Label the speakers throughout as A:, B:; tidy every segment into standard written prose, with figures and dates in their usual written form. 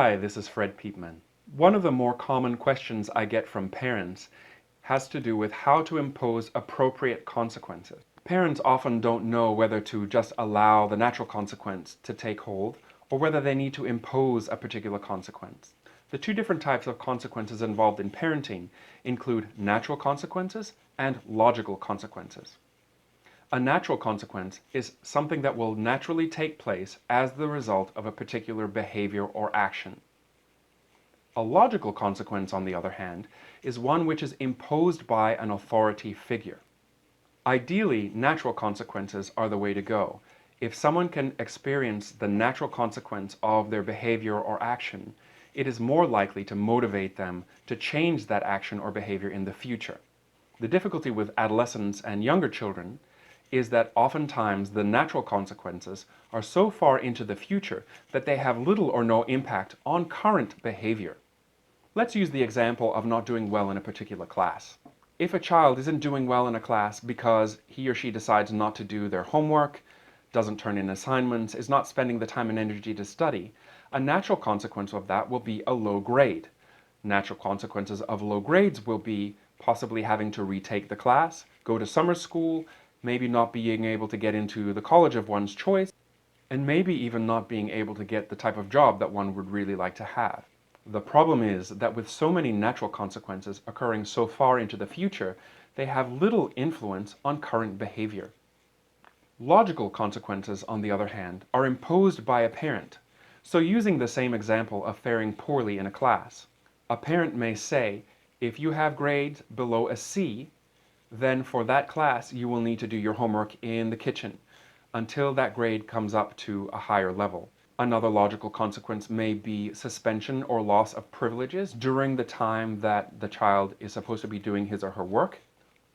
A: Hi, this is Fred Peatman. One of the more common questions I get from parents has to do with how to impose appropriate consequences. Parents often don't know whether to just allow the natural consequence to take hold or whether they need to impose a particular consequence. The two different types of consequences involved in parenting include natural consequences and logical consequences. A natural consequence is something that will naturally take place as the result of a particular behavior or action. A logical consequence, on the other hand, is one which is imposed by an authority figure. Ideally, natural consequences are the way to go. If someone can experience the natural consequence of their behavior or action, it is more likely to motivate them to change that action or behavior in the future. The difficulty with adolescents and younger children is that oftentimes the natural consequences are so far into the future that they have little or no impact on current behavior. Let's use the example of not doing well in a particular class. If a child isn't doing well in a class because he or she decides not to do their homework, doesn't turn in assignments, is not spending the time and energy to study, a natural consequence of that will be a low grade. Natural consequences of low grades will be possibly having to retake the class, go to summer school, maybe not being able to get into the college of one's choice, and maybe even not being able to get the type of job that one would really like to have. The problem is that with so many natural consequences occurring so far into the future, they have little influence on current behavior. Logical consequences, on the other hand, are imposed by a parent. So using the same example of faring poorly in a class, a parent may say, if you have grades below a C, then for that class you will need to do your homework in the kitchen until that grade comes up to a higher level. Another logical consequence may be suspension or loss of privileges during the time that the child is supposed to be doing his or her work,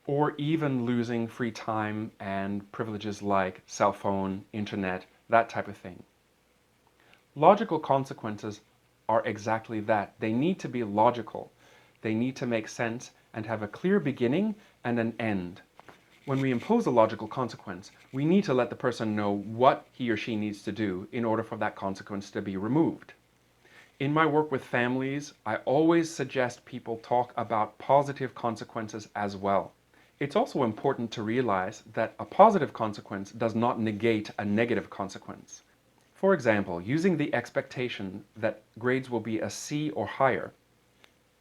A: or even losing free time and privileges like cell phone, internet, that type of thing. Logical consequences are exactly that. They need to be logical. They need to make sense and have a clear beginning and an end. When we impose a logical consequence, we need to let the person know what he or she needs to do in order for that consequence to be removed. In my work with families, I always suggest people talk about positive consequences as well. It's also important to realize that a positive consequence does not negate a negative consequence. For example, using the expectation that grades will be a C or higher,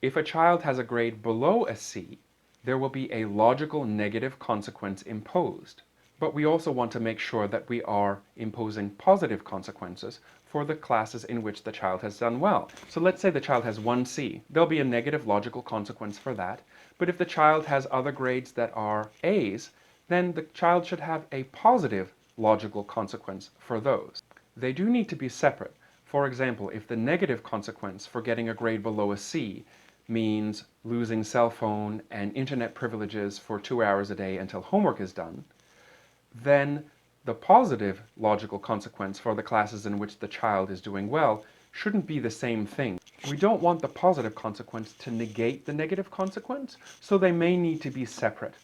A: if a child has a grade below a C, there will be a logical negative consequence imposed. But we also want to make sure that we are imposing positive consequences for the classes in which the child has done well. So let's say the child has 1C. There'll be a negative logical consequence for that. But if the child has other grades that are A's, then the child should have a positive logical consequence for those. They do need to be separate. For example, if the negative consequence for getting a grade below a C means losing cell phone and internet privileges for 2 hours a day until homework is done, then the positive logical consequence for the classes in which the child is doing well shouldn't be the same thing. We don't want the positive consequence to negate the negative consequence, so they may need to be separate.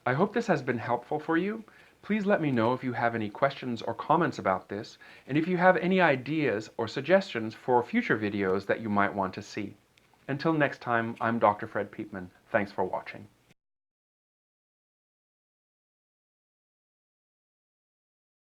A: I hope this has been helpful for you. Please let me know if you have any questions or comments about this, and if you have any ideas or suggestions for future videos that you might want to see. Until next time, I'm Dr. Fred Peatman. Thanks for watching.